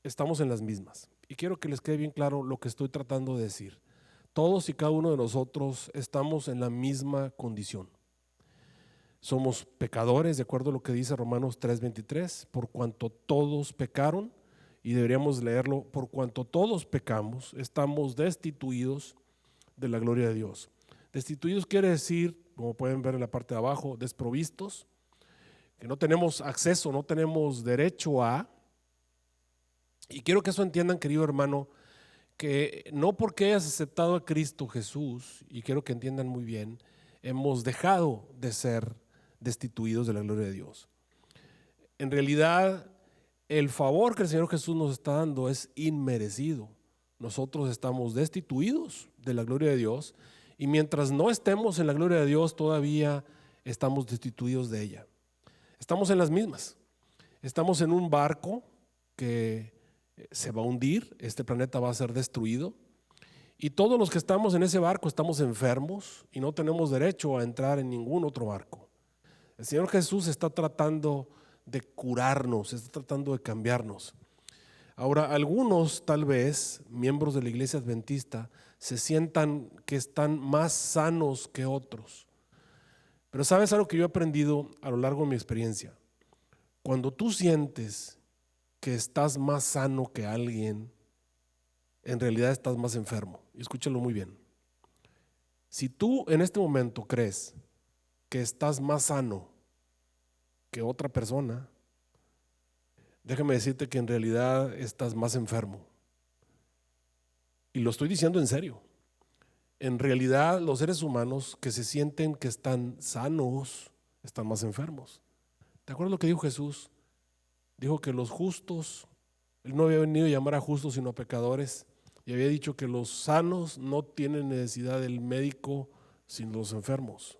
estamos en las mismas. Y quiero que les quede bien claro lo que estoy tratando de decir. Todos y cada uno de nosotros estamos en la misma condición. Somos pecadores, de acuerdo a lo que dice Romanos 3:23, por cuanto todos pecaron, y deberíamos leerlo, por cuanto todos pecamos, estamos destituidos de la gloria de Dios. Destituidos quiere decir, como pueden ver en la parte de abajo, desprovistos, que no tenemos acceso, no tenemos derecho a. Y quiero que eso entiendan, querido hermano, que no porque hayas aceptado a Cristo Jesús, y quiero que entiendan muy bien, hemos dejado de ser destituidos de la gloria de Dios. En realidad, el favor que el Señor Jesús nos está dando es inmerecido. Nosotros estamos destituidos de la gloria de Dios, y mientras no estemos en la gloria de Dios, todavía estamos destituidos de ella. Estamos en las mismas. Estamos en un barco que se va a hundir, este planeta va a ser destruido, y todos los que estamos en ese barco estamos enfermos y no tenemos derecho a entrar en ningún otro barco. El Señor Jesús está tratando de curarnos, está tratando de cambiarnos. Ahora, algunos tal vez, miembros de la iglesia adventista, se sientan que están más sanos que otros. Pero ¿sabes algo que yo he aprendido a lo largo de mi experiencia? Cuando tú sientes que estás más sano que alguien, en realidad estás más enfermo. Y escúchalo muy bien. Si tú en este momento crees que estás más sano que otra persona, déjame decirte que en realidad estás más enfermo. Y lo estoy diciendo en serio. En realidad los seres humanos que se sienten que están sanos, están más enfermos. ¿Te acuerdas lo que dijo Jesús? Dijo que los justos, Él no había venido a llamar a justos sino a pecadores, y había dicho que los sanos no tienen necesidad del médico sino los enfermos.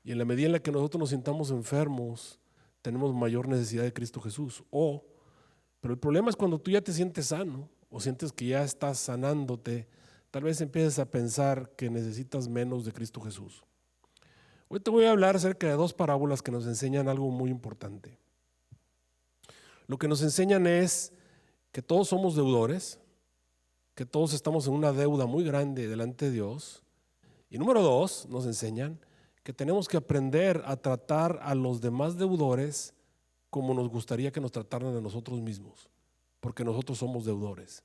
Y en la medida en la que nosotros nos sintamos enfermos, tenemos mayor necesidad de Cristo Jesús. Pero el problema es cuando tú ya te sientes sano o sientes que ya estás sanándote, tal vez empieces a pensar que necesitas menos de Cristo Jesús. Hoy te voy a hablar acerca de dos parábolas que nos enseñan algo muy importante. Lo que nos enseñan es que todos somos deudores, que todos estamos en una deuda muy grande delante de Dios. Y número dos, nos enseñan que tenemos que aprender a tratar a los demás deudores como nos gustaría que nos trataran a nosotros mismos, porque nosotros somos deudores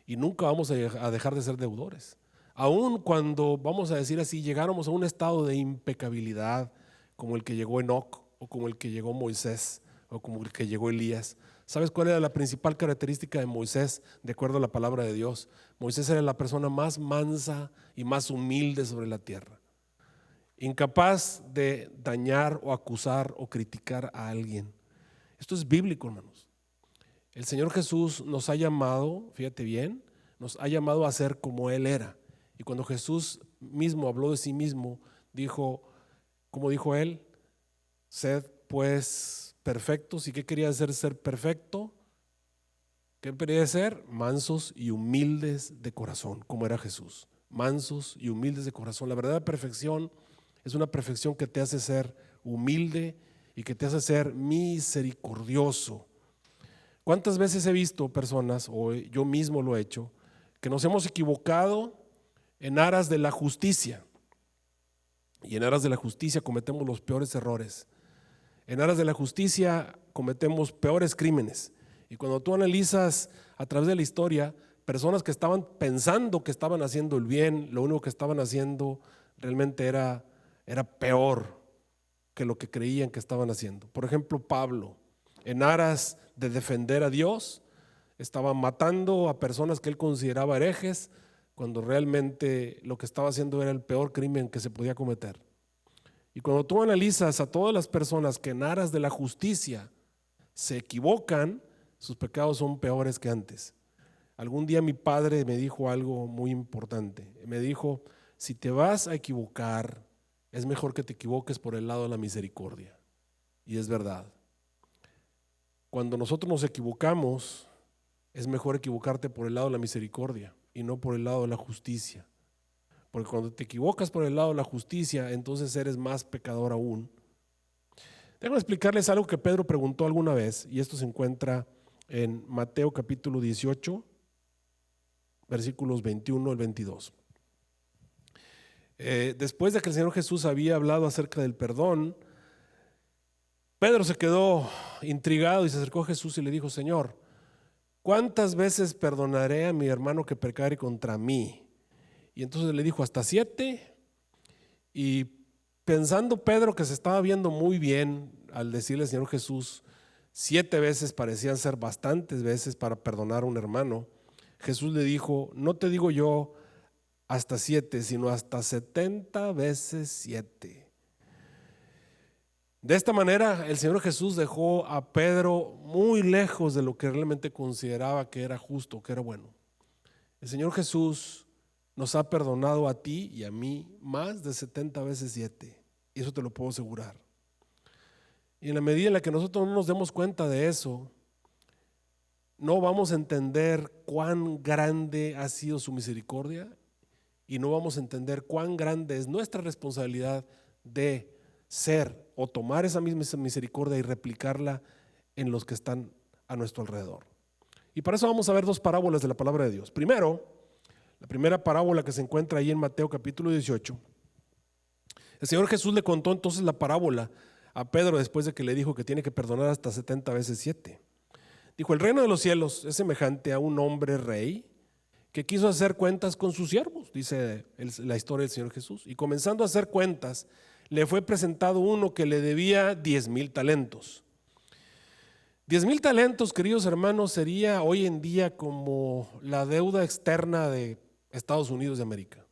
y nunca vamos a dejar de ser deudores. Aun cuando, vamos a decir así, llegáramos a un estado de impecabilidad como el que llegó Enoc, o como el que llegó Moisés, o como el que llegó Elías. ¿Sabes cuál era la principal característica de Moisés, de acuerdo a la palabra de Dios? Moisés era la persona más mansa y más humilde sobre la tierra, incapaz de dañar o acusar o criticar a alguien. Esto es bíblico, hermanos. El Señor Jesús nos ha llamado, fíjate bien, nos ha llamado a ser como Él era. Y cuando Jesús mismo habló de sí mismo, dijo, como dijo Él, sed pues perfectos. ¿Y qué quería decir ser perfecto? ¿Qué quería ser? Mansos y humildes de corazón, como era Jesús. Mansos y humildes de corazón. La verdadera perfección es una perfección que te hace ser humilde y que te hace ser misericordioso. ¿Cuántas veces he visto personas, o yo mismo lo he hecho, que nos hemos equivocado en aras de la justicia? Y en aras de la justicia cometemos los peores errores. En aras de la justicia cometemos peores crímenes. Y cuando tú analizas a través de la historia, personas que estaban pensando que estaban haciendo el bien, lo único que estaban haciendo realmente era peor que lo que creían que estaban haciendo. Por ejemplo, Pablo, en aras de defender a Dios, estaba matando a personas que él consideraba herejes, cuando realmente lo que estaba haciendo era el peor crimen que se podía cometer. Y cuando tú analizas a todas las personas que en aras de la justicia se equivocan, sus pecados son peores que antes. Algún día mi padre me dijo algo muy importante. Me dijo, si te vas a equivocar, es mejor que te equivoques por el lado de la misericordia. Y es verdad. Cuando nosotros nos equivocamos, es mejor equivocarte por el lado de la misericordia y no por el lado de la justicia. Porque cuando te equivocas por el lado de la justicia, entonces eres más pecador aún. Déjenme explicarles algo que Pedro preguntó alguna vez, y esto se encuentra en Mateo capítulo 18, versículos 21 al 22. Después de que el Señor Jesús había hablado acerca del perdón, Pedro se quedó intrigado y se acercó a Jesús y le dijo: Señor, ¿cuántas veces perdonaré a mi hermano que pecare contra mí? Y entonces le dijo: hasta 7. Y pensando Pedro que se estaba viendo muy bien al decirle al Señor Jesús 7 veces, parecían ser bastantes veces para perdonar a un hermano, Jesús le dijo: no te digo yo hasta 7, sino hasta 70 veces 7. De esta manera el Señor Jesús dejó a Pedro muy lejos de lo que realmente consideraba que era justo, que era bueno. El Señor Jesús nos ha perdonado a ti y a mí más de 70 veces 7, y eso te lo puedo asegurar. Y en la medida en la que nosotros no nos demos cuenta de eso, no vamos a entender cuán grande ha sido su misericordia, y no vamos a entender cuán grande es nuestra responsabilidad de ser o tomar esa misma misericordia y replicarla en los que están a nuestro alrededor. Y para eso vamos a ver 2 parábolas de la palabra de Dios. Primero, la primera parábola que se encuentra ahí en Mateo capítulo 18. El Señor Jesús le contó entonces la parábola a Pedro después de que le dijo que tiene que perdonar hasta 70 veces 7. Dijo: el reino de los cielos es semejante a un hombre rey que quiso hacer cuentas con sus siervos, dice la historia del Señor Jesús. Y comenzando a hacer cuentas, le fue presentado uno que le debía 10,000 talentos. 10,000 talentos, queridos hermanos, sería hoy en día como la deuda externa de Estados Unidos de América.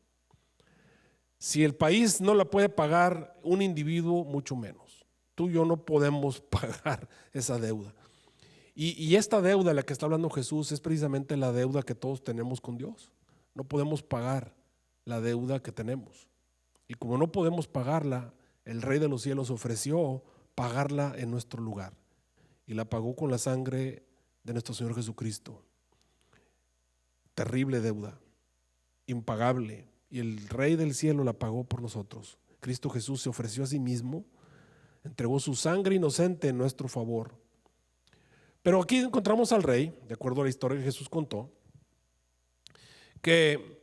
Si el país no la puede pagar, un individuo mucho menos. Tú y yo no podemos pagar esa deuda. Y esta deuda de la que está hablando Jesús es precisamente la deuda que todos tenemos con Dios. No podemos pagar la deuda que tenemos. Y como no podemos pagarla, el Rey de los cielos ofreció pagarla en nuestro lugar. Y la pagó con la sangre de nuestro Señor Jesucristo. Terrible deuda, impagable. Y el Rey del cielo la pagó por nosotros. Cristo Jesús se ofreció a sí mismo, entregó su sangre inocente en nuestro favor. Pero aquí encontramos al rey, de acuerdo a la historia que Jesús contó, que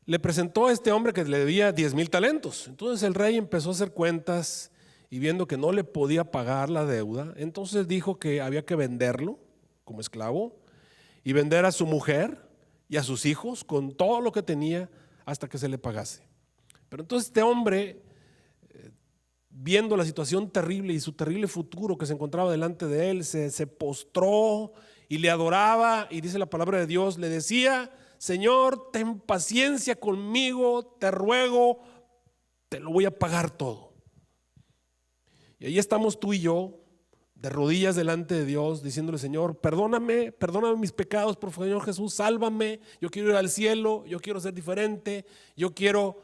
le presentó a este hombre que le debía 10,000 talentos. Entonces el rey empezó a hacer cuentas y viendo que no le podía pagar la deuda, entonces dijo que había que venderlo como esclavo y vender a su mujer y a sus hijos con todo lo que tenía hasta que se le pagase. Pero entonces este hombre, viendo la situación terrible y su terrible futuro que se encontraba delante de él, se postró y le adoraba, y dice la palabra de Dios, le decía: Señor, ten paciencia conmigo, te ruego, te lo voy a pagar todo. Y ahí estamos tú y yo, de rodillas delante de Dios, diciéndole: Señor, perdóname mis pecados, por favor, Señor Jesús, sálvame, yo quiero ir al cielo, yo quiero ser diferente, yo quiero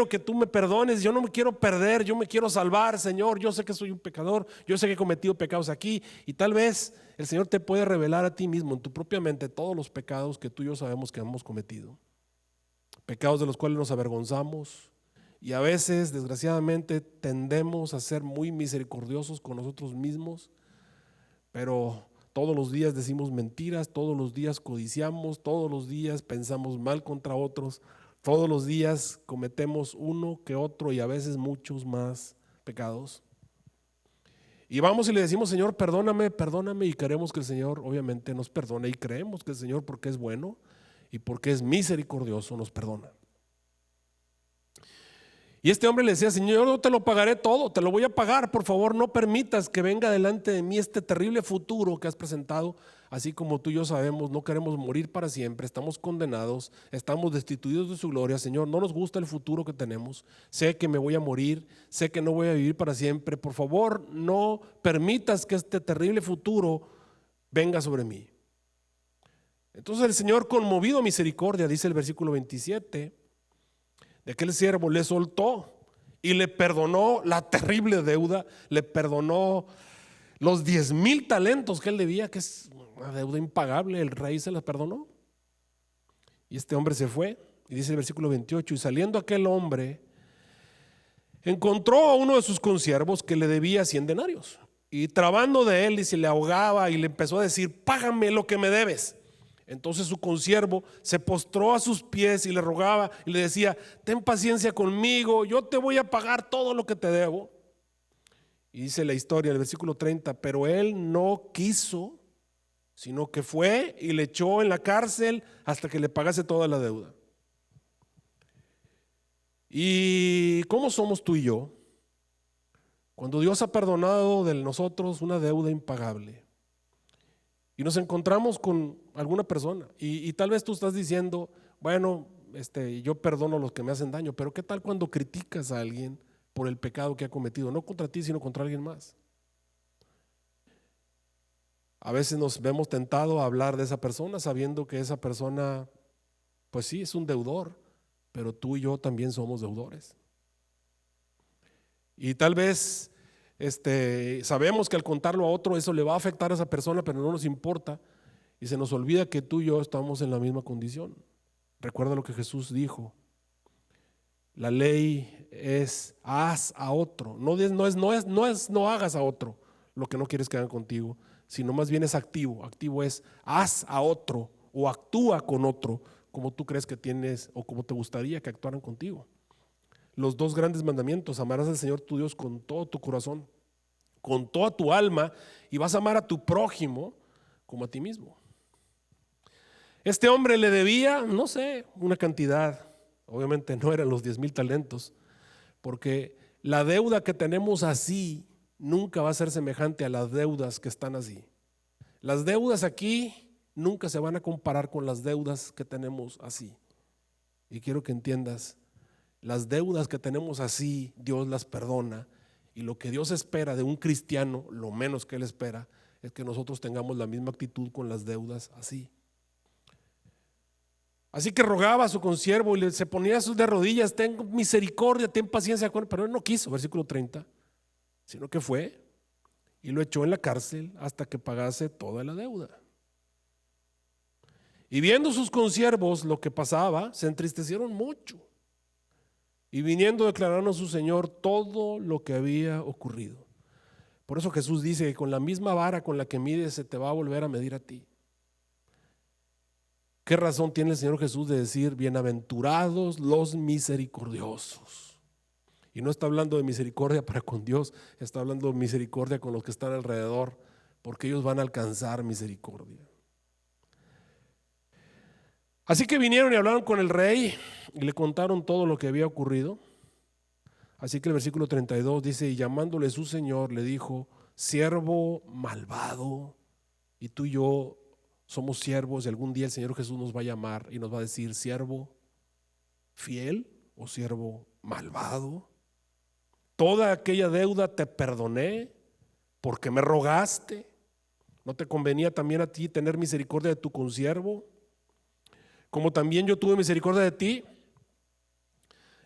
que tú me perdones, yo no me quiero perder, yo me quiero salvar, Señor. Yo sé que soy un pecador, yo sé que he cometido pecados aquí, y tal vez el Señor te puede revelar a ti mismo en tu propia mente todos los pecados que tú y yo sabemos que hemos cometido, pecados de los cuales nos avergonzamos, y a veces desgraciadamente tendemos a ser muy misericordiosos con nosotros mismos, pero todos los días decimos mentiras, todos los días codiciamos, todos los días pensamos mal contra otros. Todos los días cometemos uno que otro y a veces muchos más pecados. Y vamos y le decimos: Señor, perdóname, y queremos que el Señor obviamente nos perdone, y creemos que el Señor, porque es bueno y porque es misericordioso, nos perdona. Y este hombre le decía: Señor, yo te lo pagaré todo, te lo voy a pagar, por favor no permitas que venga delante de mí este terrible futuro que has presentado. Así como tú y yo sabemos, no queremos morir para siempre, estamos condenados, estamos destituidos de su gloria. Señor, no nos gusta el futuro que tenemos, sé que me voy a morir, sé que no voy a vivir para siempre, por favor no permitas que este terrible futuro venga sobre mí. Entonces el Señor, conmovido a misericordia, dice el versículo 27, de aquel siervo le soltó y le perdonó la terrible deuda, le perdonó los 10,000 talentos que él debía, que es una deuda impagable. El rey se la perdonó. Y este hombre se fue, y dice el versículo 28, y saliendo aquel hombre encontró a uno de sus consiervos que le debía 100 denarios. y trabando de él, y se le ahogaba y le empezó a decir: págame lo que me debes. Entonces su consiervo se postró a sus pies y le rogaba y le decía: ten paciencia conmigo, yo te voy a pagar todo lo que te debo. Y dice la historia en el versículo 30: pero él no quiso, sino que fue y le echó en la cárcel hasta que le pagase toda la deuda. ¿Y cómo somos tú y yo cuando Dios ha perdonado de nosotros una deuda impagable y nos encontramos con alguna persona y tal vez tú estás diciendo: bueno, yo perdono a los que me hacen daño, pero ¿qué tal cuando criticas a alguien por el pecado que ha cometido? No contra ti, sino contra alguien más. A veces nos vemos tentados a hablar de esa persona sabiendo que esa persona, pues sí, es un deudor, pero tú y yo también somos deudores. Y tal vez sabemos que al contarlo a otro eso le va a afectar a esa persona, pero no nos importa y se nos olvida que tú y yo estamos en la misma condición. Recuerda lo que Jesús dijo: la ley es haz a otro, no hagas a otro lo que no quieres que hagan contigo, sino más bien es activo. Activo es haz a otro o actúa con otro como tú crees que tienes o como te gustaría que actuaran contigo. Los dos grandes mandamientos: amarás al Señor tu Dios con todo tu corazón, con toda tu alma, y vas a amar a tu prójimo como a ti mismo. Este hombre le debía, no sé, una cantidad, obviamente no eran los 10,000 talentos, porque la deuda que tenemos así nunca va a ser semejante a las deudas que están así. Las deudas aquí nunca se van a comparar con las deudas que tenemos así. Y quiero que entiendas: las deudas que tenemos así, Dios las perdona, y lo que Dios espera de un cristiano, lo menos que Él espera, es que nosotros tengamos la misma actitud con las deudas así. Así que rogaba a su consiervo y se ponía de rodillas: ten misericordia, ten paciencia con él. Pero él no quiso, versículo 30, sino que fue y lo echó en la cárcel hasta que pagase toda la deuda. Y viendo sus consiervos lo que pasaba, se entristecieron mucho, y viniendo declararon a su señor todo lo que había ocurrido. Por eso Jesús dice que con la misma vara con la que mides se te va a volver a medir a ti. ¿Qué razón tiene el Señor Jesús de decir: bienaventurados los misericordiosos? Y no está hablando de misericordia para con Dios, está hablando de misericordia con los que están alrededor, porque ellos van a alcanzar misericordia. Así que vinieron y hablaron con el rey y le contaron todo lo que había ocurrido. Así que el versículo 32 dice: y llamándole su señor le dijo: siervo malvado. Y tú y yo somos siervos, y algún día el Señor Jesús nos va a llamar y nos va a decir: siervo fiel o siervo malvado. Toda aquella deuda te perdoné porque me rogaste. ¿No te convenía también a ti tener misericordia de tu consiervo, como también yo tuve misericordia de ti?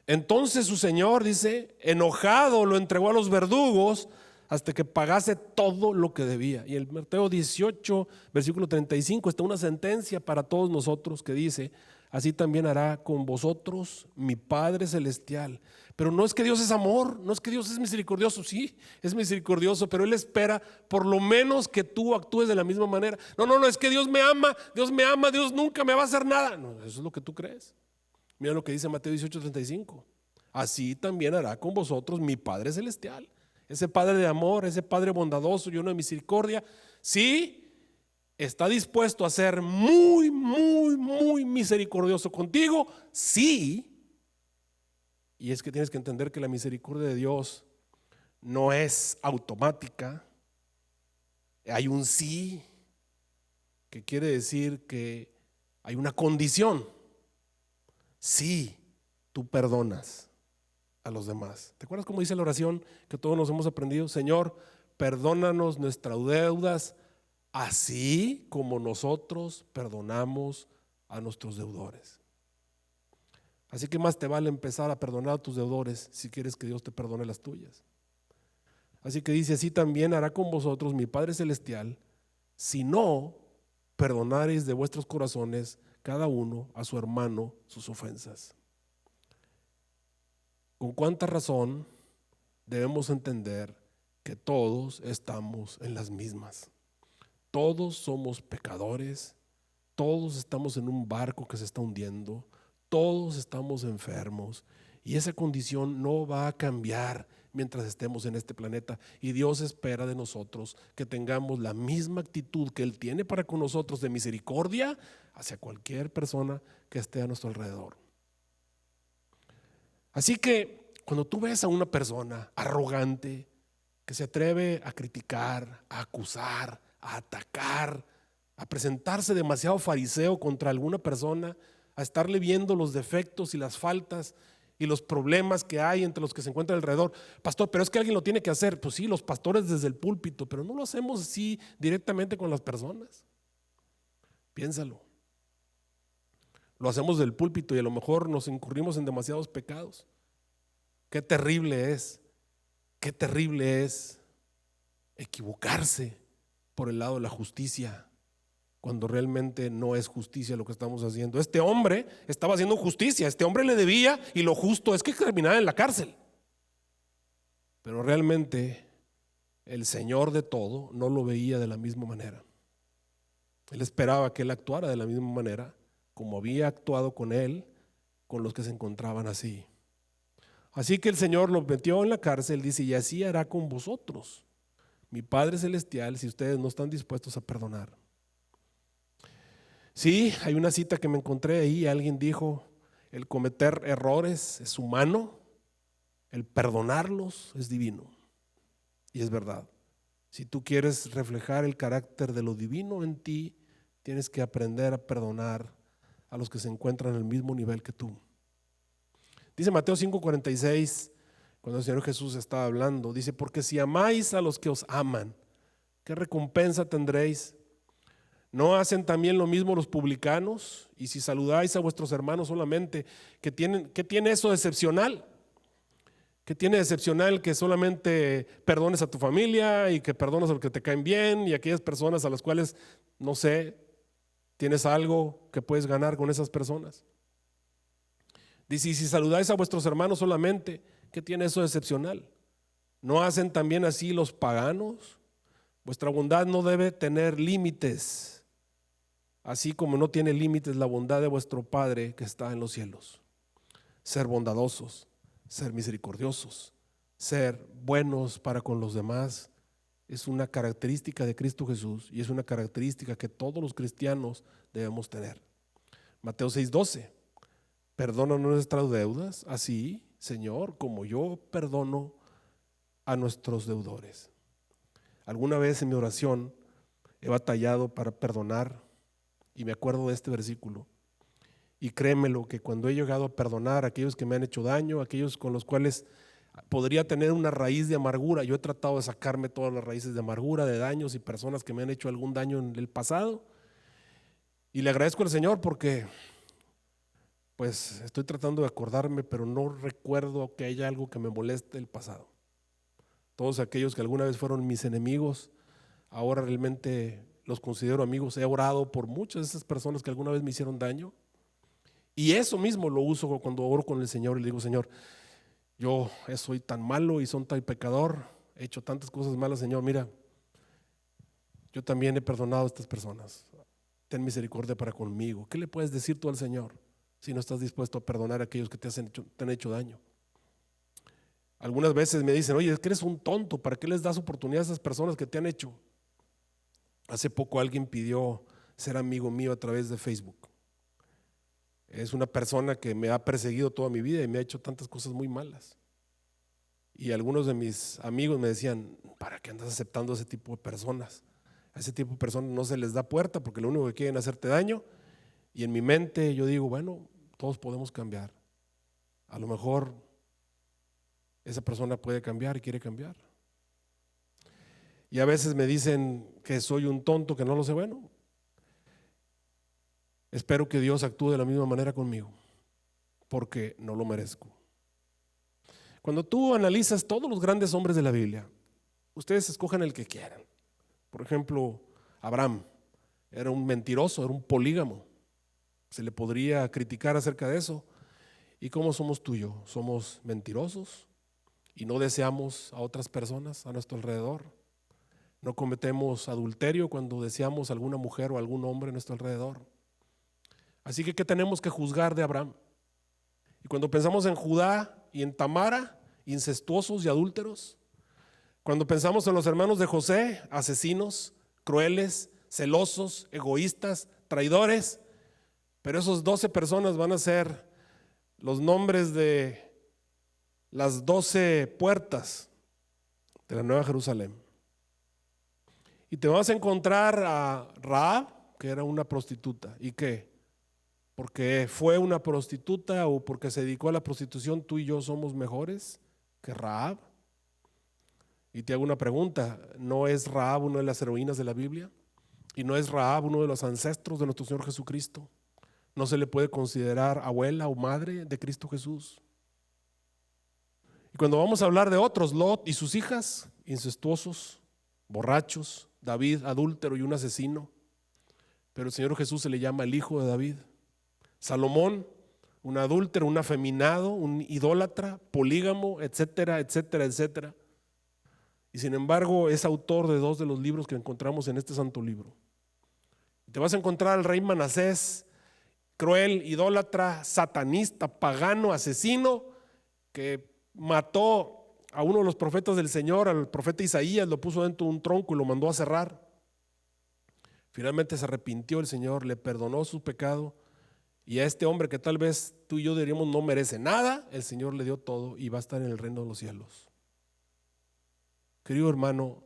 Entonces su señor, dice, enojado, lo entregó a los verdugos hasta que pagase todo lo que debía. Y en Mateo 18, versículo 35, está una sentencia para todos nosotros que dice: así también hará con vosotros mi Padre Celestial. Pero no es que Dios es amor, no es que Dios es misericordioso. Sí, es misericordioso, pero Él espera por lo menos que tú actúes de la misma manera. No, es que Dios me ama, Dios nunca me va a hacer nada. No, eso es lo que tú crees. Mira lo que dice Mateo 18:35: así también hará con vosotros mi Padre Celestial. Ese Padre de amor, ese Padre bondadoso, lleno de misericordia, sí está dispuesto a ser muy, muy, muy misericordioso contigo, sí. Y es que tienes que entender que la misericordia de Dios no es automática. Hay un sí, que quiere decir que hay una condición. Sí, tú perdonas a los demás. ¿Te acuerdas cómo dice la oración que todos nos hemos aprendido? Señor, perdónanos nuestras deudas, así como nosotros perdonamos a nuestros deudores. Así que más te vale empezar a perdonar a tus deudores si quieres que Dios te perdone las tuyas. Así que dice: así también hará con vosotros mi Padre Celestial, si no perdonareis de vuestros corazones cada uno a su hermano sus ofensas. ¿Con cuánta razón debemos entender que todos estamos en las mismas. Todos somos pecadores, todos estamos en un barco que se está hundiendo, todos estamos enfermos y esa condición no va a cambiar mientras estemos en este planeta, y Dios espera de nosotros que tengamos la misma actitud que Él tiene para con nosotros de misericordia hacia cualquier persona que esté a nuestro alrededor. Así que cuando tú ves a una persona arrogante que se atreve a criticar, a acusar, a atacar, a presentarse demasiado fariseo contra alguna persona, a estarle viendo los defectos y las faltas y los problemas que hay entre los que se encuentran alrededor. Pastor, pero es que alguien lo tiene que hacer. Pues sí, los pastores desde el púlpito, pero no lo hacemos así directamente con las personas. Piénsalo. Lo hacemos del púlpito y a lo mejor nos incurrimos en demasiados pecados. Qué terrible es equivocarse por el lado de la justicia cuando realmente no es justicia lo que estamos haciendo. Este hombre estaba haciendo justicia, este hombre le debía y lo justo es que terminara en la cárcel. Pero realmente el Señor de todo no lo veía de la misma manera. Él esperaba que él actuara de la misma manera como había actuado con él, con los que se encontraban así. Así que el Señor lo metió en la cárcel, dice, y así hará con vosotros, mi Padre Celestial, si ustedes no están dispuestos a perdonar. Sí, hay una cita que me encontré ahí, alguien dijo, el cometer errores es humano, el perdonarlos es divino. Y es verdad. Si tú quieres reflejar el carácter de lo divino en ti, tienes que aprender a perdonar a los que se encuentran en el mismo nivel que tú. Dice Mateo 5:46, cuando el Señor Jesús estaba hablando, dice, porque si amáis a los que os aman, ¿qué recompensa tendréis? ¿No hacen también lo mismo los publicanos? Y si saludáis a vuestros hermanos solamente, ¿qué tiene eso de excepcional? ¿Qué tiene de excepcional que solamente perdones a tu familia y que perdones a los que te caen bien y aquellas personas a las cuales, no sé, tienes algo que puedes ganar con esas personas? Dice, y si saludáis a vuestros hermanos solamente, ¿qué tiene eso de excepcional? ¿No hacen también así los paganos? Vuestra bondad no debe tener límites, así como no tiene límites la bondad de vuestro Padre que está en los cielos. Ser bondadosos, ser misericordiosos, ser buenos para con los demás es una característica de Cristo Jesús y es una característica que todos los cristianos debemos tener. Mateo 6:12, perdona nuestras deudas, así, Señor, como yo perdono a nuestros deudores. Alguna vez en mi oración he batallado para perdonar y me acuerdo de este versículo. Y créemelo que cuando he llegado a perdonar a aquellos que me han hecho daño, aquellos con los cuales podría tener una raíz de amargura, yo he tratado de sacarme todas las raíces de amargura, de daños y personas que me han hecho algún daño en el pasado. Y le agradezco al Señor porque pues estoy tratando de acordarme, pero no recuerdo que haya algo que me moleste del pasado. Todos aquellos que alguna vez fueron mis enemigos, ahora realmente los considero amigos. He orado por muchas de esas personas que alguna vez me hicieron daño. Y eso mismo lo uso cuando oro con el Señor y le digo, Señor, yo soy tan malo y son tan pecador, he hecho tantas cosas malas, Señor, mira, yo también he perdonado a estas personas, ten misericordia para conmigo. ¿Qué le puedes decir tú al Señor si no estás dispuesto a perdonar a aquellos que te han hecho daño? Algunas veces me dicen, oye, es que eres un tonto, ¿para qué les das oportunidad a esas personas que te han hecho? Hace poco alguien pidió ser amigo mío a través de Facebook. Es una persona que me ha perseguido toda mi vida y me ha hecho tantas cosas muy malas. Y algunos de mis amigos me decían, ¿para qué andas aceptando a ese tipo de personas? A ese tipo de personas no se les da puerta porque lo único que quieren es hacerte daño. Y en mi mente yo digo, bueno, todos podemos cambiar. A lo mejor esa persona puede cambiar y quiere cambiar. Y a veces me dicen que soy un tonto, que no lo sé. Bueno, espero que Dios actúe de la misma manera conmigo, porque no lo merezco. Cuando tú analizas todos los grandes hombres de la Biblia, ustedes escojan el que quieran. Por ejemplo, Abraham era un mentiroso, era un polígamo. Se le podría criticar acerca de eso. ¿Y cómo somos tú y yo? Somos mentirosos y no deseamos a otras personas a nuestro alrededor. No cometemos adulterio cuando deseamos a alguna mujer o algún hombre a nuestro alrededor. Así que, ¿qué tenemos que juzgar de Abraham? Y cuando pensamos en Judá y en Tamara, incestuosos y adúlteros, cuando pensamos en los hermanos de José, asesinos, crueles, celosos, egoístas, traidores, pero esos 12 personas van a ser los nombres de las 12 puertas de la Nueva Jerusalén. Y te vas a encontrar a Rahab, que era una prostituta. ¿Y qué? Porque fue una prostituta o porque se dedicó a la prostitución, tú y yo somos mejores que Rahab. Y te hago una pregunta, ¿no es Rahab una de las heroínas de la Biblia? ¿Y no es Rahab uno de los ancestros de nuestro Señor Jesucristo? ¿No se le puede considerar abuela o madre de Cristo Jesús? Y cuando vamos a hablar de otros, Lot y sus hijas, incestuosos, borrachos, David, adúltero y un asesino, pero el Señor Jesús se le llama el hijo de David. Salomón, un adúltero, un afeminado, un idólatra, polígamo, etcétera, etcétera, etcétera. Y sin embargo es autor de 2 de los libros que encontramos en este santo libro. Te vas a encontrar al rey Manasés, cruel, idólatra, satanista, pagano, asesino, que mató a uno de los profetas del Señor, al profeta Isaías, lo puso dentro de un tronco y lo mandó a cerrar. Finalmente se arrepintió el Señor, le perdonó su pecado, y a este hombre que tal vez tú y yo diríamos no merece nada, el Señor le dio todo y va a estar en el reino de los cielos. Querido hermano,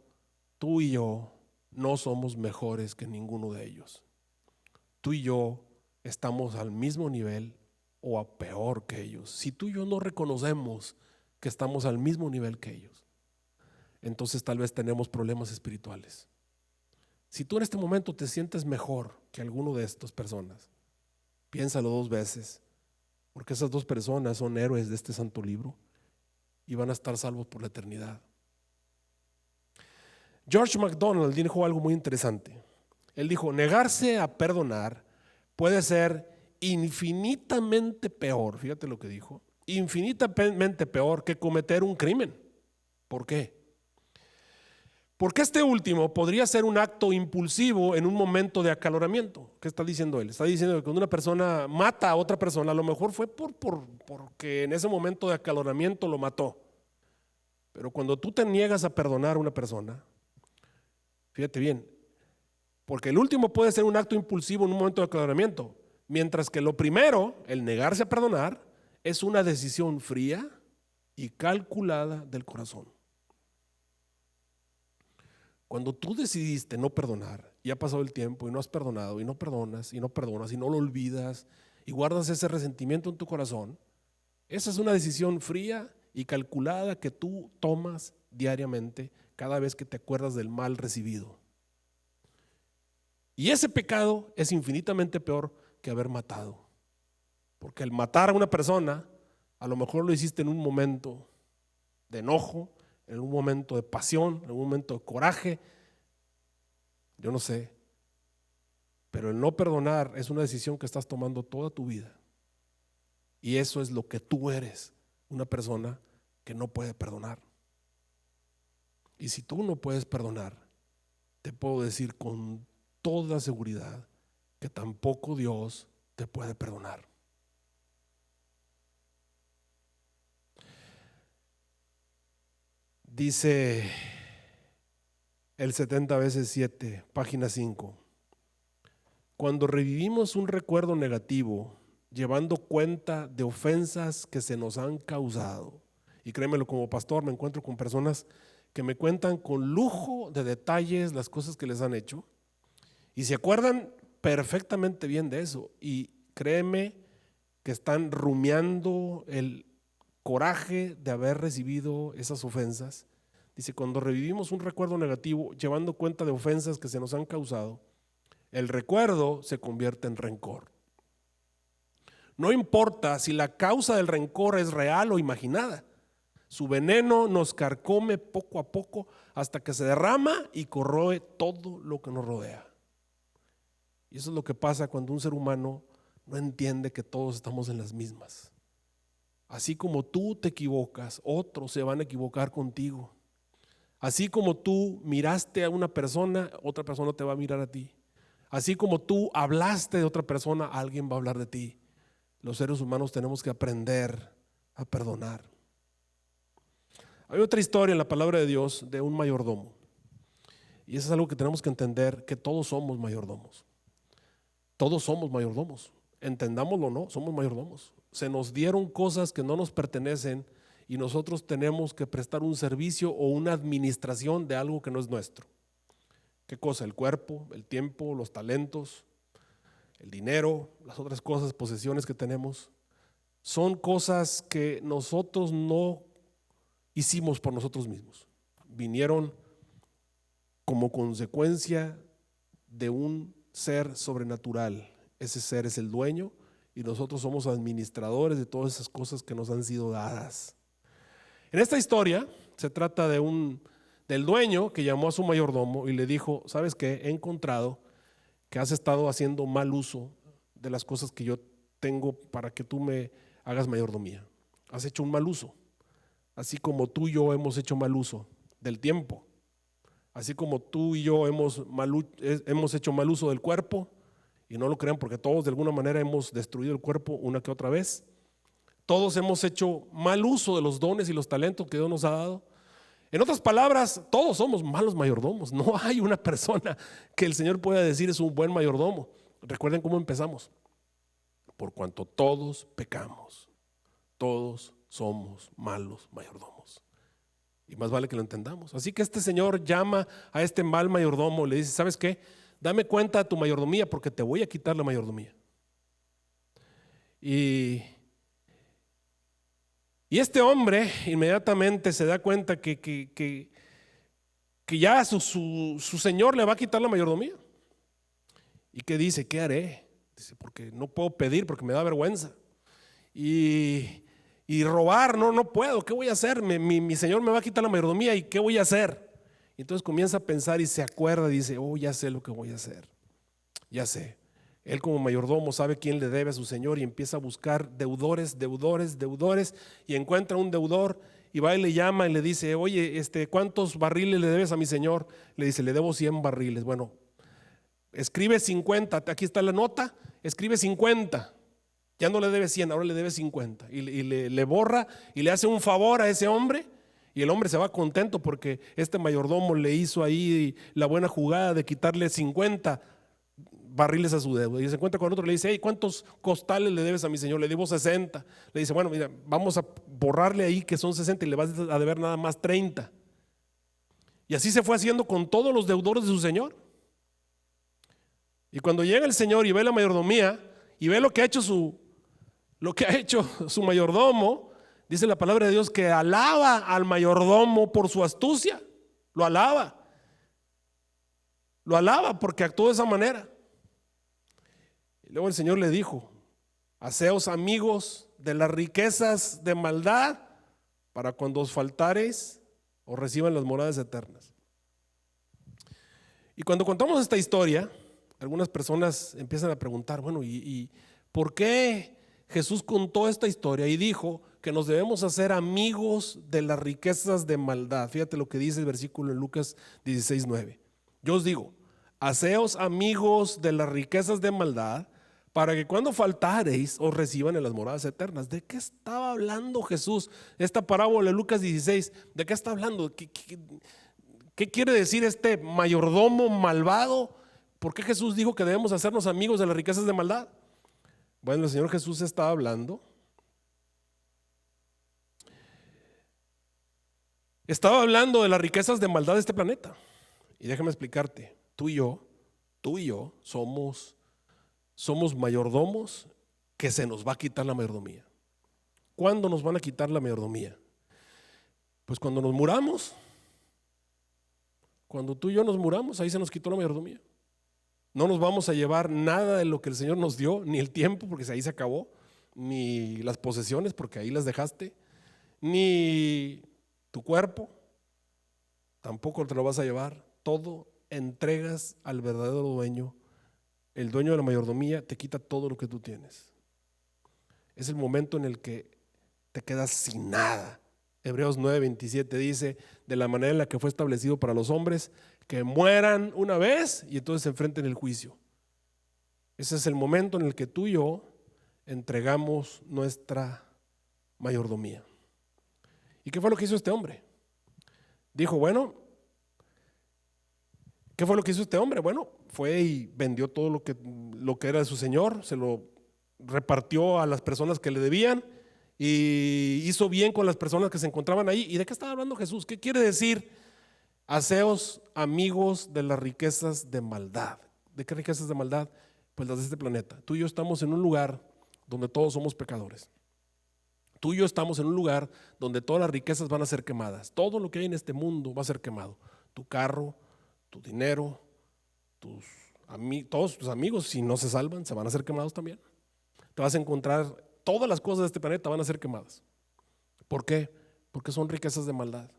tú y yo no somos mejores que ninguno de ellos. Tú y yo estamos al mismo nivel o a peor que ellos. Si tú y yo no reconocemos que estamos al mismo nivel que ellos, entonces tal vez tenemos problemas espirituales. Si tú en este momento te sientes mejor que alguno de estas personas, piénsalo 2 veces, porque esas 2 personas son héroes de este santo libro y van a estar salvos por la eternidad. George MacDonald dijo algo muy interesante. Él dijo: negarse a perdonar puede ser infinitamente peor, fíjate lo que dijo, infinitamente peor que cometer un crimen. ¿Por qué? Porque este último podría ser un acto impulsivo en un momento de acaloramiento. ¿Qué está diciendo él? Está diciendo que cuando una persona mata a otra persona, a lo mejor fue porque en ese momento de acaloramiento lo mató. Pero cuando tú te niegas a perdonar a una persona, fíjate bien, porque el último puede ser un acto impulsivo en un momento de aclaramiento, mientras que lo primero, el negarse a perdonar, es una decisión fría y calculada del corazón. Cuando tú decidiste no perdonar y ha pasado el tiempo y no has perdonado y no perdonas y no perdonas y no lo olvidas y guardas ese resentimiento en tu corazón, esa es una decisión fría y calculada que tú tomas diariamente cada vez que te acuerdas del mal recibido. Y ese pecado es infinitamente peor que haber matado, porque al matar a una persona, a lo mejor lo hiciste en un momento de enojo, en un momento de pasión, en un momento de coraje, yo no sé, pero el no perdonar es una decisión que estás tomando toda tu vida, y eso es lo que tú eres, una persona que no puede perdonar. Y si tú no puedes perdonar, te puedo decir con toda seguridad que tampoco Dios te puede perdonar. Dice el 70 veces 7, página 5. Cuando revivimos un recuerdo negativo, llevando cuenta de ofensas que se nos han causado, y créemelo, como pastor me encuentro con personas que me cuentan con lujo de detalles las cosas que les han hecho, y se acuerdan perfectamente bien de eso, y créeme que están rumiando el coraje de haber recibido esas ofensas. Dice: cuando revivimos un recuerdo negativo, llevando cuenta de ofensas que se nos han causado, el recuerdo se convierte en rencor. No importa si la causa del rencor es real o imaginada, su veneno nos carcome poco a poco hasta que se derrama y corroe todo lo que nos rodea. Y eso es lo que pasa cuando un ser humano no entiende que todos estamos en las mismas. Así como tú te equivocas, otros se van a equivocar contigo. Así como tú miraste a una persona, otra persona te va a mirar a ti. Así como tú hablaste de otra persona, alguien va a hablar de ti. Los seres humanos tenemos que aprender a perdonar. Hay otra historia en la palabra de Dios de un mayordomo. Y eso es algo que tenemos que entender, que todos somos mayordomos. Todos somos mayordomos. Entendámoslo o no, somos mayordomos. Se nos dieron cosas que no nos pertenecen y nosotros tenemos que prestar un servicio o una administración de algo que no es nuestro. ¿Qué cosa? El cuerpo, el tiempo, los talentos, el dinero, las otras cosas, posesiones que tenemos. Son cosas que nosotros no hicimos por nosotros mismos. Vinieron como consecuencia de un ser sobrenatural. Ese ser es el dueño y nosotros somos administradores de todas esas cosas que nos han sido dadas. En esta historia se trata del dueño que llamó a su mayordomo y le dijo: ¿sabes qué? He encontrado que has estado haciendo mal uso de las cosas que yo tengo para que tú me hagas mayordomía. Has hecho un mal uso, así como tú y yo hemos hecho mal uso del tiempo, así como tú y yo hemos hecho mal uso del cuerpo, y no lo crean porque todos de alguna manera hemos destruido el cuerpo una que otra vez. Todos hemos hecho mal uso de los dones y los talentos que Dios nos ha dado. En otras palabras, todos somos malos mayordomos. No hay una persona que el Señor pueda decir es un buen mayordomo. Recuerden cómo empezamos. Por cuanto todos pecamos, todos somos malos mayordomos. Y más vale que lo entendamos. Así que este Señor llama a este mal mayordomo, le dice: ¿sabes qué? Dame cuenta de tu mayordomía porque te voy a quitar la mayordomía. Y este hombre inmediatamente se da cuenta que ya su señor le va a quitar la mayordomía. ¿Y qué dice? ¿Qué haré? Dice: porque no puedo pedir, porque me da vergüenza. Y robar, no puedo. ¿Qué voy a hacer? Mi señor me va a quitar la mayordomía, ¿y qué voy a hacer? Y entonces comienza a pensar y se acuerda y dice: oh, ya sé lo que voy a hacer. Ya sé. Él como mayordomo sabe quién le debe a su señor y empieza a buscar deudores y encuentra un deudor y va y le llama y le dice: oye, ¿cuántos barriles le debes a mi señor? Le dice: le debo 100 barriles. Bueno, escribe 50, aquí está la nota, escribe 50. Ya no le debe 100, ahora le debe 50. Y le borra y le hace un favor a ese hombre. Y el hombre se va contento porque este mayordomo le hizo ahí la buena jugada de quitarle 50 barriles a su deuda. Y se encuentra con otro, le dice: hey, ¿cuántos costales le debes a mi señor? Le debo 60. Le dice: bueno, mira, vamos a borrarle ahí que son 60 y le vas a deber nada más 30. Y así se fue haciendo con todos los deudores de su señor. Y cuando llega el señor y ve la mayordomía y ve lo que ha hecho su mayordomo, dice la palabra de Dios que alaba al mayordomo por su astucia. Lo alaba porque actuó de esa manera. Y luego el Señor le dijo: haceos amigos de las riquezas de maldad, para cuando os faltareis os reciban las moradas eternas. Y cuando contamos esta historia, algunas personas empiezan a preguntar: bueno, ¿y por qué Jesús contó esta historia y dijo que nos debemos hacer amigos de las riquezas de maldad? Fíjate lo que dice el versículo en Lucas 16:9. Yo os digo: haceos amigos de las riquezas de maldad, para que cuando faltareis os reciban en las moradas eternas. ¿De qué estaba hablando Jesús? Esta parábola de Lucas 16, ¿de qué está hablando? ¿Qué quiere decir este mayordomo malvado? ¿Por qué Jesús dijo que debemos hacernos amigos de las riquezas de maldad? Bueno, el Señor Jesús estaba hablando de las riquezas de maldad de este planeta. Y déjame explicarte: tú y yo somos mayordomos que se nos va a quitar la mayordomía. ¿Cuándo nos van a quitar la mayordomía? Pues cuando nos muramos. Cuando tú y yo nos muramos, ahí se nos quitó la mayordomía. No nos vamos a llevar nada de lo que el Señor nos dio, ni el tiempo, porque ahí se acabó, ni las posesiones, porque ahí las dejaste, ni tu cuerpo, tampoco te lo vas a llevar. Todo entregas al verdadero dueño. El dueño de la mayordomía te quita todo lo que tú tienes. Es el momento en el que te quedas sin nada. Hebreos 9:27 dice, de la manera en la que fue establecido para los hombres, que mueran una vez y entonces se enfrenten el juicio. Ese es el momento en el que tú y yo entregamos nuestra mayordomía. ¿Y qué fue lo que hizo este hombre? Dijo, bueno, ¿qué fue lo que hizo este hombre? Bueno, fue y vendió todo lo que era de su señor, se lo repartió a las personas que le debían y hizo bien con las personas que se encontraban ahí. ¿Y de qué estaba hablando Jesús? ¿Qué quiere decir? Haceos amigos de las riquezas de maldad. ¿De qué riquezas de maldad? Pues las de este planeta. Tú y yo estamos en un lugar donde todos somos pecadores. Tú y yo estamos en un lugar donde todas las riquezas van a ser quemadas. Todo lo que hay en este mundo va a ser quemado. Tu carro, tu dinero, todos tus amigos, si no se salvan, se van a ser quemados también. Te vas a encontrar, todas las cosas de este planeta van a ser quemadas. ¿Por qué? Porque son riquezas de maldad.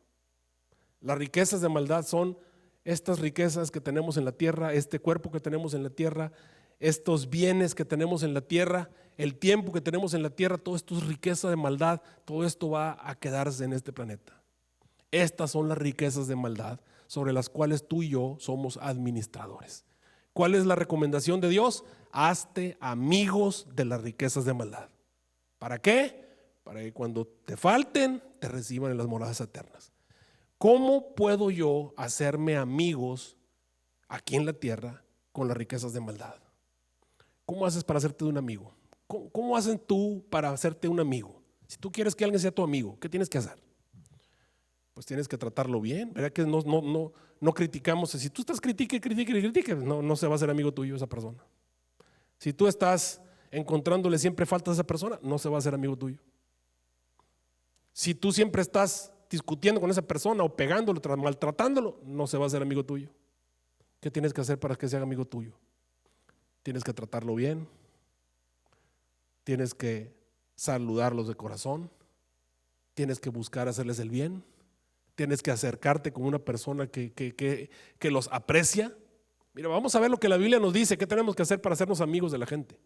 Las riquezas de maldad son estas riquezas que tenemos en la tierra, este cuerpo que tenemos en la tierra, estos bienes que tenemos en la tierra, el tiempo que tenemos en la tierra, todo esto es riqueza de maldad, todo esto va a quedarse en este planeta. Estas son las riquezas de maldad sobre las cuales tú y yo somos administradores. ¿Cuál es la recomendación de Dios? Hazte amigos de las riquezas de maldad. ¿Para qué? Para que cuando te falten, te reciban en las moradas eternas. ¿Cómo puedo yo hacerme amigos aquí en la tierra con las riquezas de maldad? ¿Cómo haces para hacerte de un amigo? ¿Cómo haces tú para hacerte un amigo? Si tú quieres que alguien sea tu amigo, ¿qué tienes que hacer? Pues tienes que tratarlo bien. ¿Verdad que no criticamos? Si tú estás critique, no se va a hacer amigo tuyo esa persona. Si tú estás encontrándole siempre faltas a esa persona, no se va a hacer amigo tuyo. Si tú siempre estás discutiendo con esa persona o pegándolo, maltratándolo, no se va a hacer amigo tuyo. ¿Qué tienes que hacer para que sea amigo tuyo? Tienes que tratarlo bien, tienes que saludarlos de corazón, tienes que buscar hacerles el bien, tienes que acercarte con una persona que los aprecia. Mira, vamos a ver lo que la Biblia nos dice, qué tenemos que hacer para hacernos amigos de la gente.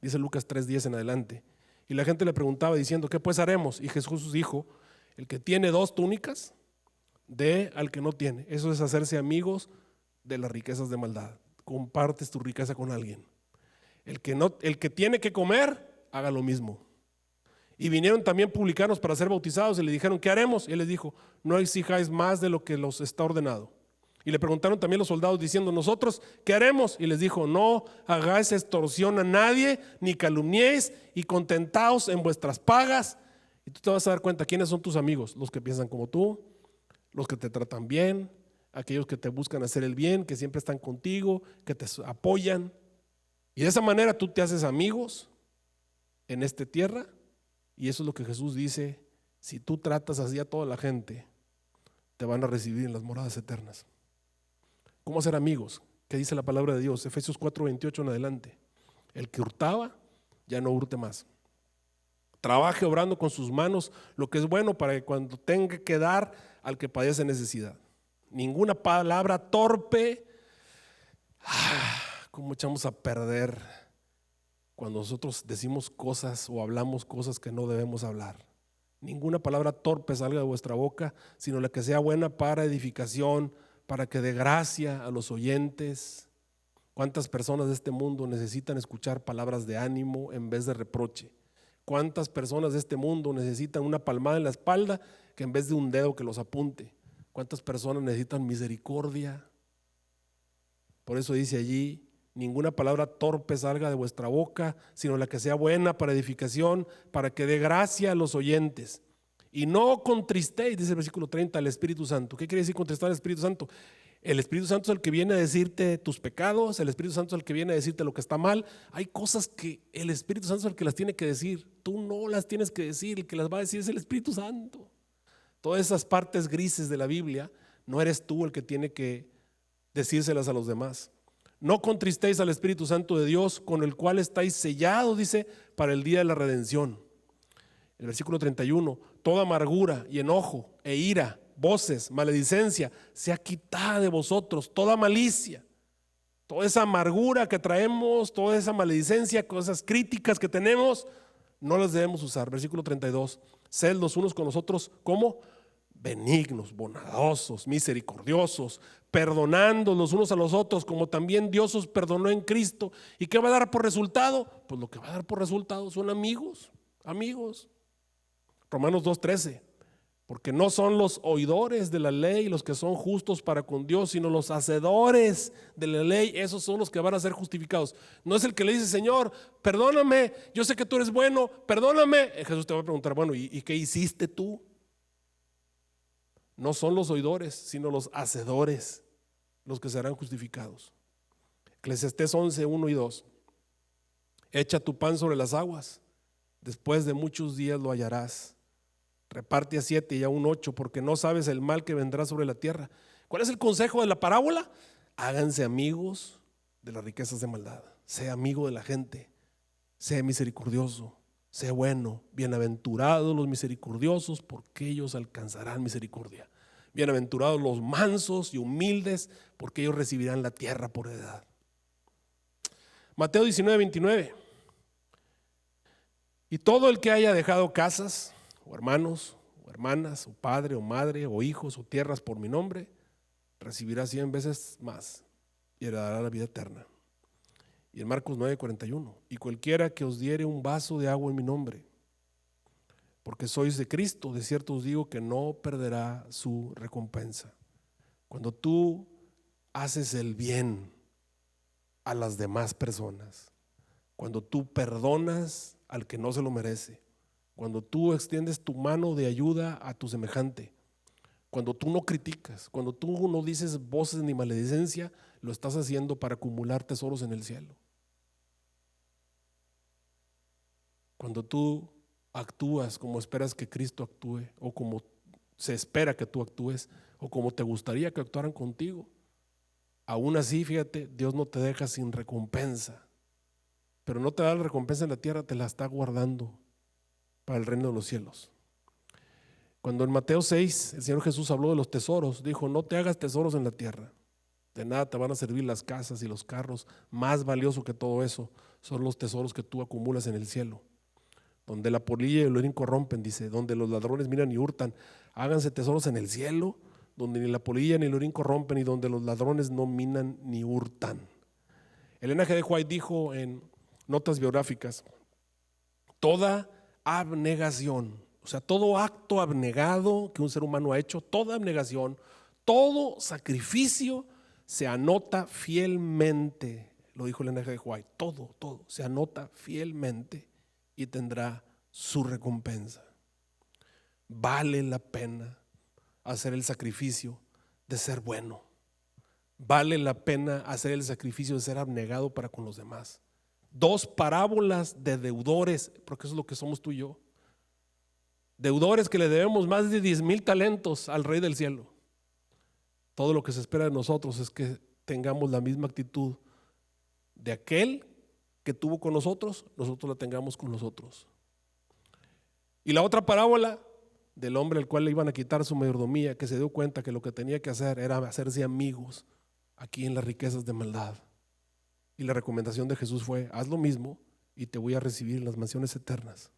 Dice Lucas 3:10 en adelante. Y la gente le preguntaba diciendo, ¿qué pues haremos? Y Jesús dijo, el que tiene 2 túnicas, dé al que no tiene. Eso es hacerse amigos de las riquezas de maldad. Compartes tu riqueza con alguien. El que tiene que comer, haga lo mismo. Y vinieron también publicanos para ser bautizados y le dijeron, ¿qué haremos? Y él les dijo, no exijáis más de lo que los está ordenado. Y le preguntaron también los soldados diciendo, ¿nosotros qué haremos? Y les dijo, no hagáis extorsión a nadie, ni calumniéis, y contentaos en vuestras pagas. Y tú te vas a dar cuenta quiénes son tus amigos, los que piensan como tú, los que te tratan bien, aquellos que te buscan hacer el bien, que siempre están contigo, que te apoyan. Y de esa manera tú te haces amigos en esta tierra. Y eso es lo que Jesús dice, si tú tratas así a toda la gente, te van a recibir en las moradas eternas. ¿Cómo hacer amigos? ¿Qué dice la palabra de Dios? Efesios 4:28 en adelante. El que hurtaba, ya no hurte más. Trabaje obrando con sus manos lo que es bueno para que cuando tenga que dar al que padece necesidad. Ninguna palabra torpe. ¿Cómo echamos a perder cuando nosotros decimos cosas o hablamos cosas que no debemos hablar? Ninguna palabra torpe salga de vuestra boca, sino la que sea buena para edificación, para que dé gracia a los oyentes. ¿Cuántas personas de este mundo necesitan escuchar palabras de ánimo en vez de reproche? ¿Cuántas personas de este mundo necesitan una palmada en la espalda que en vez de un dedo que los apunte? ¿Cuántas personas necesitan misericordia? Por eso dice allí, ninguna palabra torpe salga de vuestra boca, sino la que sea buena para edificación, para que dé gracia a los oyentes. Y no contristéis, dice el versículo 30, al Espíritu Santo. ¿Qué quiere decir contristar al Espíritu Santo? El Espíritu Santo es el que viene a decirte tus pecados, el Espíritu Santo es el que viene a decirte lo que está mal. Hay cosas que el Espíritu Santo es el que las tiene que decir, tú no las tienes que decir, el que las va a decir es el Espíritu Santo. Todas esas partes grises de la Biblia, no eres tú el que tiene que decírselas a los demás. No contristéis al Espíritu Santo de Dios, con el cual estáis sellados, dice, para el día de la redención. El versículo 31, toda amargura y enojo e ira, voces, maledicencia, sea quitada de vosotros, toda malicia, toda esa amargura que traemos, toda esa maledicencia, todas esas críticas que tenemos, no las debemos usar. Versículo 32, Sed los unos con los otros como benignos, bondadosos, misericordiosos, perdonando los unos a los otros, como también Dios os perdonó en Cristo. ¿Y qué va a dar por resultado? Pues lo que va a dar por resultado son amigos. Romanos 2:13. Porque no son los oidores de la ley los que son justos para con Dios, sino los hacedores de la ley. Esos son los que van a ser justificados. No es el que le dice: Señor, perdóname, yo sé que tú eres bueno, perdóname. Jesús te va a preguntar: bueno, ¿y qué hiciste tú? No son los oidores, sino los hacedores los que serán justificados. Eclesiastés 11:1 y 2. Echa tu pan sobre las aguas, después de muchos días lo hallarás. Reparte a 7 y a un 8, porque no sabes el mal que vendrá sobre la tierra. ¿Cuál es el consejo de la parábola? Háganse amigos de las riquezas de maldad. Sea amigo de la gente, sea misericordioso, sea bueno. Bienaventurados los misericordiosos, porque ellos alcanzarán misericordia. Bienaventurados los mansos y humildes, porque ellos recibirán la tierra por heredad. Mateo 19:29. Y todo el que haya dejado casas, o hermanos, o hermanas, o padre, o madre, o hijos, o tierras por mi nombre, recibirá 100 veces más y heredará la vida eterna. Y en Marcos 9:41. Y cualquiera que os diere un vaso de agua en mi nombre, porque sois de Cristo, de cierto os digo que no perderá su recompensa. Cuando tú haces el bien a las demás personas, cuando tú perdonas al que no se lo merece, cuando tú extiendes tu mano de ayuda a tu semejante, cuando tú no criticas, cuando tú no dices voces ni maledicencia, lo estás haciendo para acumular tesoros en el cielo. Cuando tú actúas como esperas que Cristo actúe, o como se espera que tú actúes, o como te gustaría que actuaran contigo, aún así, fíjate, Dios no te deja sin recompensa, pero no te da la recompensa en la tierra, te la está guardando para el reino de los cielos. Cuando en Mateo 6 el Señor Jesús habló de los tesoros, dijo: no te hagas tesoros en la tierra, de nada te van a servir las casas y los carros. Más valioso que todo eso son los tesoros que tú acumulas en el cielo, donde la polilla y el orín corrompen, dice, donde los ladrones miran y hurtan. Háganse tesoros en el cielo, donde ni la polilla ni el orín corrompen, y donde los ladrones no minan ni hurtan. Elena G. de White dijo en notas biográficas: toda abnegación, o sea, todo acto abnegado que un ser humano ha hecho, toda abnegación, todo sacrificio se anota fielmente. Lo dijo Elena G. de White: todo se anota fielmente y tendrá su recompensa. Vale la pena hacer el sacrificio de ser bueno. Vale la pena hacer el sacrificio de ser abnegado para con los demás. 2 parábolas de deudores, porque eso es lo que somos tú y yo. Deudores que le debemos más de 10,000 talentos al Rey del cielo. Todo lo que se espera de nosotros es que tengamos la misma actitud de aquel que tuvo con nosotros, nosotros la tengamos con nosotros. Y la otra parábola del hombre al cual le iban a quitar su mayordomía, que se dio cuenta que lo que tenía que hacer era hacerse amigos aquí en las riquezas de maldad. Y la recomendación de Jesús fue: haz lo mismo y te voy a recibir en las mansiones eternas.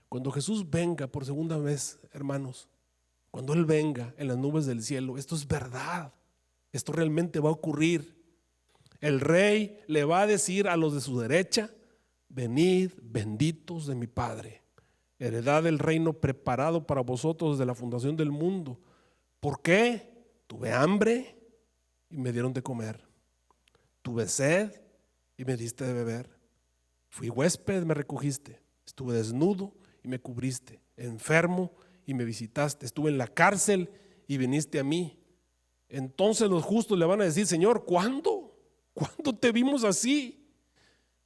Cuando Jesús venga por segunda vez, hermanos, cuando Él venga en las nubes del cielo, esto es verdad, esto realmente va a ocurrir. El Rey le va a decir a los de su derecha: venid, benditos de mi Padre, heredad del reino preparado para vosotros desde la fundación del mundo. ¿Por qué? Tuve hambre y me dieron de comer, tuve sed y me diste de beber, fui huésped, me recogiste, estuve desnudo y me cubriste, enfermo y me visitaste, estuve en la cárcel y viniste a mí. Entonces los justos le van a decir: Señor, ¿cuándo te vimos así?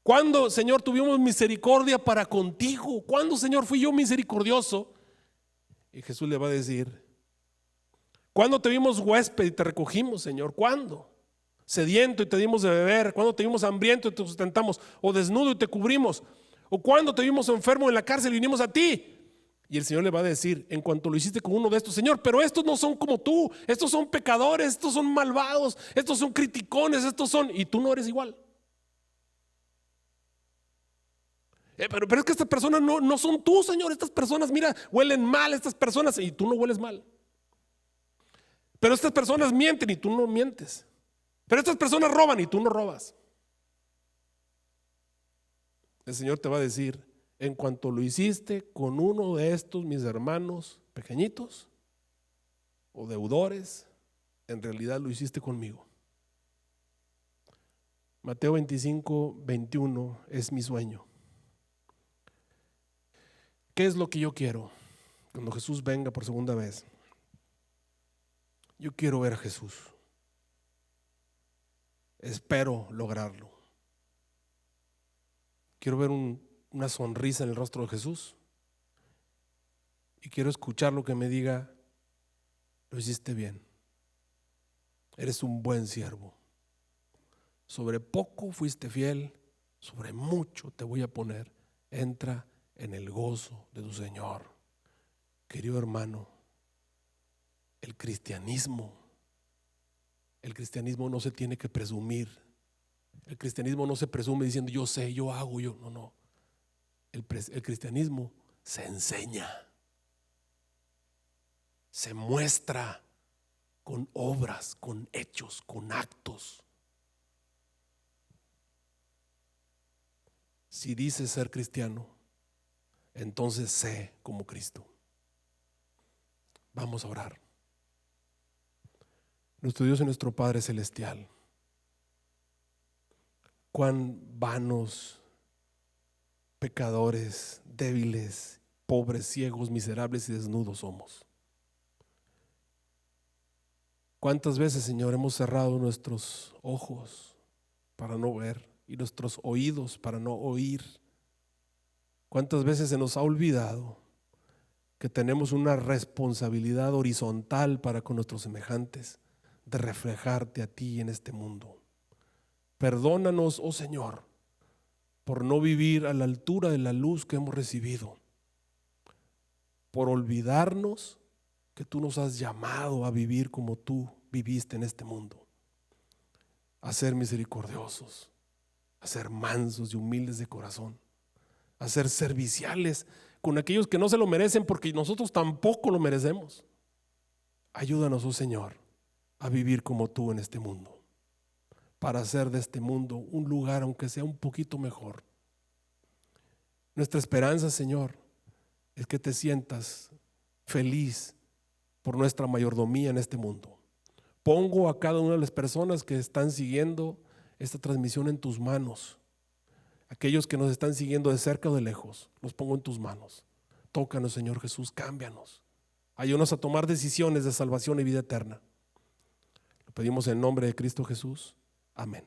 ¿Cuándo, Señor, tuvimos misericordia para contigo? ¿Cuándo, Señor, fui yo misericordioso? Y Jesús le va a decir: ¿cuándo te vimos huésped y te recogimos, Señor? ¿Cuándo? Sediento y te dimos de beber. ¿Cuándo te vimos hambriento y te sustentamos? ¿O desnudo y te cubrimos? ¿O cuándo te vimos enfermo en la cárcel y vinimos a ti? Y el Señor le va a decir, en cuanto lo hiciste con uno de estos: Señor, pero estos no son como tú, estos son pecadores, estos son malvados, estos son criticones, estos son, y tú no eres igual. Pero es que estas personas no son tú, Señor. Estas personas, mira, huelen mal estas personas y tú no hueles mal. Pero estas personas mienten y tú no mientes. Pero estas personas roban y tú no robas. El Señor te va a decir: en cuanto lo hiciste con uno de estos mis hermanos pequeñitos o deudores, en realidad lo hiciste conmigo. Mateo 25:21 es mi sueño. ¿Qué es lo que yo quiero? Cuando Jesús venga por segunda vez, yo quiero ver a Jesús. Espero lograrlo. Quiero ver una sonrisa en el rostro de Jesús. Y quiero escuchar lo que me diga: lo hiciste bien. Eres un buen siervo. Sobre poco fuiste fiel, sobre mucho te voy a poner. Entra en el gozo de tu Señor. Querido hermano, el cristianismo no se tiene que presumir. El cristianismo no se presume diciendo yo sé, yo hago, yo. No. El cristianismo se enseña, se muestra con obras, con hechos, con actos. Si dices ser cristiano, entonces sé como Cristo. Vamos a orar. Nuestro Dios y nuestro Padre celestial, cuán vanos, pecadores, débiles, pobres, ciegos, miserables y desnudos somos. ¿Cuántas veces, Señor, hemos cerrado nuestros ojos para no ver y nuestros oídos para no oír? ¿Cuántas veces se nos ha olvidado que tenemos una responsabilidad horizontal para con nuestros semejantes, de reflejarte a ti en este mundo? Perdónanos, oh Señor, por no vivir a la altura de la luz que hemos recibido, por olvidarnos que tú nos has llamado a vivir como tú viviste en este mundo, a ser misericordiosos, a ser mansos y humildes de corazón, a ser serviciales con aquellos que no se lo merecen, porque nosotros tampoco lo merecemos. Ayúdanos, oh Señor, a vivir como tú en este mundo, para hacer de este mundo un lugar, aunque sea un poquito mejor. Nuestra esperanza, Señor, es que te sientas feliz por nuestra mayordomía en este mundo. Pongo a cada una de las personas que están siguiendo esta transmisión en tus manos. Aquellos que nos están siguiendo de cerca o de lejos, los pongo en tus manos. Tócanos, Señor Jesús, cámbianos. Ayúdanos a tomar decisiones de salvación y vida eterna. Lo pedimos en nombre de Cristo Jesús. Amén.